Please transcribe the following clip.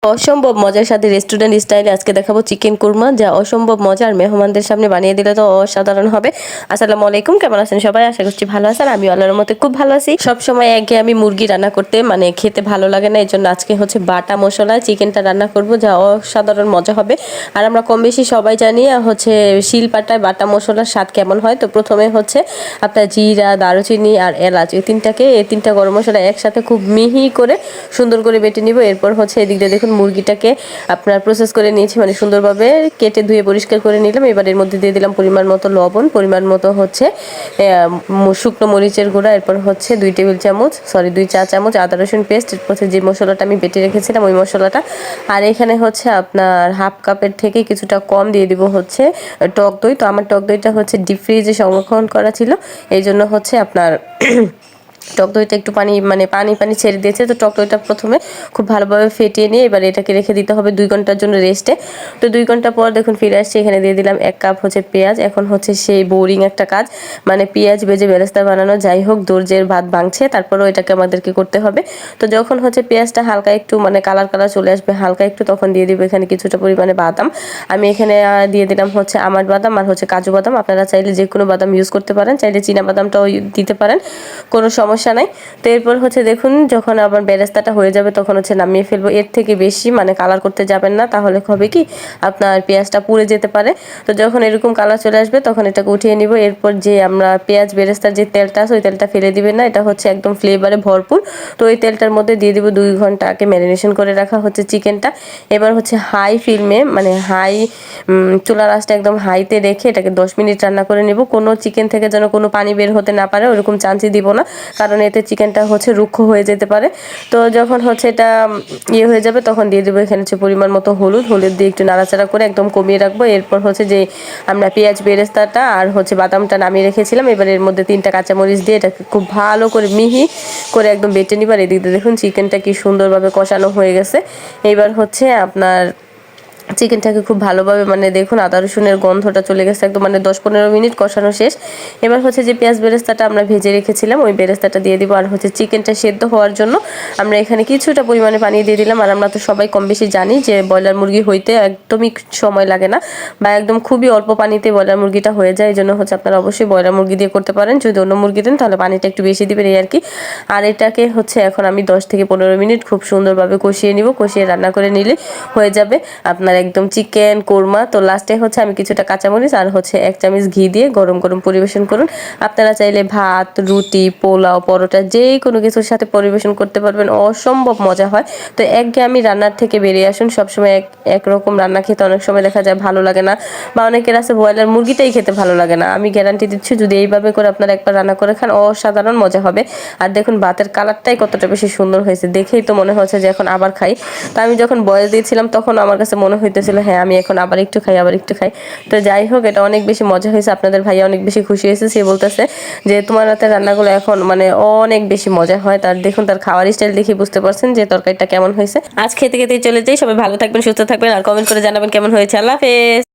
অসম্ভব মজার সাথে রেস্টুরেন্ট স্টাইলে আজকে দেখাবো চিকেন কুরমা, যা অসম্ভব মজা আর মেহমানদের সামনে বানিয়ে দিলে তো অসাধারণ হবে। আসসালামু আলাইকুম, কেমন আছেন সবাই? আশা করছি ভালো আছেন। আমি আল্লাহর মতে খুব ভালো আছি। সবসময় আমি মুরগি রান্না করতে খেতে ভালো লাগে না, এই জন্য আজকে হচ্ছে বাটা মশলায় চিকেনটা রান্না করব, যা অসাধারণ মজা হবে। আর আমরা কম বেশি সবাই জানি হচ্ছে শিলপাটায় বাটা মশলার স্বাদ কেমন হয়। তো প্রথমে হচ্ছে আপনার জিরা, দারুচিনি আর এলাচ, এই তিনটা গরম মশলা একসাথে খুব মিহি করে সুন্দর করে বেটে নিব। এরপর হচ্ছে এদিক দিয়ে দেখুন মুরগিটাকে আপনার প্রসেস করে নিয়েছি, সুন্দরভাবে কেটে ধুয়ে পরিষ্কার করে নিলাম। এবার এর মধ্যে দিয়ে দিলাম পরিমাণ মতো লবণ, পরিমাণ মতো হচ্ছে শুকনো মরিচের গুঁড়া, এরপর হচ্ছে 2 চা চামচ আদা রসুন পেস্ট, এরপর যে মশলাটা আমি বেটে রেখেছিলাম ওই মশলাটা। আর এখানে হচ্ছে আপনার হাফ কাপের থেকে কিছুটা কম দিয়ে দিব হচ্ছে টক দই। তো আমার টক দইটা হচ্ছে ডিপ ফ্রিজে সংরক্ষণ করা ছিল, এই জন্য হচ্ছে আপনার টক দইটা একটু পানি পানি ছেড়ে দিয়েছে। তো টক দইটা প্রথমে খুব ভালোভাবে ফেটিয়ে নিয়ে এবার এটাকে রেখে দিতে হবে 2 ঘন্টার জন্য রেস্টে। তো 2 ঘন্টা পর দেখুন ফিরে আসছে, এখানে দিয়ে দিলাম 1 কাপ হচ্ছে পেঁয়াজ। এখন হচ্ছে সেই বোরিং একটা কাজ, পেঁয়াজ ভেজে বেরেস্তা বানানো। যাই হোক, দর্জের ভাত ভাঙছে, তারপরেও এটাকে আমাদেরকে করতে হবে। তো যখন হচ্ছে পেঁয়াজটা হালকা একটু কালার চলে আসবে হালকা একটু, তখন দিয়ে দিব এখানে কিছুটা পরিমাণে বাদাম। আমি এখানে দিয়ে দিলাম হচ্ছে আমন্ড বাদাম আর হচ্ছে কাজু বাদাম। আপনারা চাইলে যে কোনো বাদাম ইউজ করতে পারেন, চাইলে চীনা বাদামটাও দিতে পারেন, কোনো সমস্যা নাই। তো এরপর হচ্ছে দেখুন যখন আবার বেরেস্তাটা হয়ে যাবে তখন হচ্ছে নামিয়ে ফেলবো। এর থেকে বেশি কালার করতে যাবেন না, তাহলে হবে কি আপনার পেঁয়াজটা পুড়ে যেতে পারে। তো যখন এরকম কালার চলে আসবে তখন এটাকে উঠিয়ে নিব। এরপর যে আমরা পেঁয়াজ বেরেস্তার যে তেলটা আছে ওই তেলটা ফেলে দিবেন না, এটা হচ্ছে একদম ফ্লেভারে ভরপুর। তো ওই তেলটার মধ্যে দিয়ে দিব 2 ঘন্টা আগে ম্যারিনেশন করে রাখা হচ্ছে চিকেনটা। এবার হচ্ছে হাই ফ্লেমে হাই চুলার আঁচটা একদম হাইতে রেখে এটাকে 10 মিনিট রান্না করে নেব। কোনো চিকেন থেকে যেন কোনো পানি বের হতে না পারে ওরকম চান্সই দিব না, কারণ এতে চিকেনটা হচ্ছে রুক্ষ হয়ে যেতে পারে। তো যখন হচ্ছে এটা হয়ে যাবে তখন দিয়ে দেবো এখানে হচ্ছে পরিমাণ মতো হলুদ দিয়ে একটু নাড়াচাড়া করে একদম কমিয়ে রাখবো। এরপর হচ্ছে যে আমরা পেঁয়াজ বেরেস্তাটা আর হচ্ছে বাদামটা নামিয়ে রেখেছিলাম, এবার এর মধ্যে 3টা কাঁচামরিচ দিয়ে এটাকে খুব ভালো করে মিহি করে একদম বেটে নিবার। এদিকে দেখুন চিকেনটা কি সুন্দরভাবে কষানো হয়ে গেছে। এবার হচ্ছে আপনার চিকেনটাকে খুব ভালোভাবে দেখুন আদা রসুনের গন্ধটা চলে গেছে একদম, 10-15 মিনিট কষানো শেষ। এবার হচ্ছে যে পেঁয়াজ বেরেস্তাটা আমরা ভেজে রেখেছিলাম ওই বেরেস্তাটা দিয়ে দিব। আর হচ্ছে চিকেনটা সেদ্ধ হওয়ার জন্য আমরা এখানে কিছুটা পরিমাণে পানি দিয়ে দিলাম। আর আমরা তো সবাই কম বেশি জানি যে ব্রয়লার মুরগি হইতে একদমই সময় লাগে না, বা একদম খুবই অল্প পানিতে ব্রয়লার মুরগিটা হয়ে যায়। এই জন্য হচ্ছে আপনারা অবশ্যই ব্রয়লার মুরগি দিয়ে করতে পারেন, যদি অন্য মুরগি দেন তাহলে পানিটা একটু বেশি দিবেন, এই আর কি। আর এটাকে হচ্ছে এখন আমি 10-15 মিনিট খুব সুন্দরভাবে কষিয়ে নিব। কষিয়ে রান্না করে নিলে হয়ে যাবে আপনার একদম চিকেন কোরমা। তো লাস্টে হচ্ছে আমি কিছুটা কাঁচামরিচ আর হচ্ছে 1 চামচ ঘি দিয়ে গরম গরম পরিবেশন করুন। আপনারা চাইলে ভাত, রুটি, পোলাও, পরোটা যে কোনো কিছুর সাথে পরিবেশন করতে পারবেন, অসম্ভব মজা হয়। তো আমি রান্নার থেকে বেরিয়ে আসুন। সবসময় একরকম রান্না খেতে অনেক সময় দেখা যায় ভালো লাগে না, বা অনেকের আছে ব্রয়লার মুরগিটাই খেতে ভালো লাগে না। আমি গ্যারান্টি দিচ্ছি যদি এইভাবে করে আপনারা একবার রান্না করে খান অসাধারণ মজা হবে। আর দেখুন ভাতের কালারটাই কতটা বেশি সুন্দর হয়েছে, দেখেই তো মনে হচ্ছে যে এখন আবার খাই। তো আমি যখন বয়স দিয়েছিলাম তখন আমার কাছে মনে হইতেছিল হ্যাঁ আমি এখন আবার একটু খাই। তো যাই হোক, এটা অনেক বেশি মজা হয়েছে। আপনাদের ভাইয়া অনেক বেশি খুশি হয়েছে, সে বলতেছে যে তোমার হাতের রান্নাগুলো এখন অনেক বেশি মজা হয়। তার দেখুন তার খাওয়ার স্টাইল দেখে বুঝতে পারছেন যে তরকারিটা কেমন হয়েছে। আজ খেতে খেতে চলে যাই, সবাই ভালো থাকবেন, সুস্থ থাকবেন, আর কমেন্ট করে জানাবেন কেমন হয়েছে। আল্লাহ হাফেজ।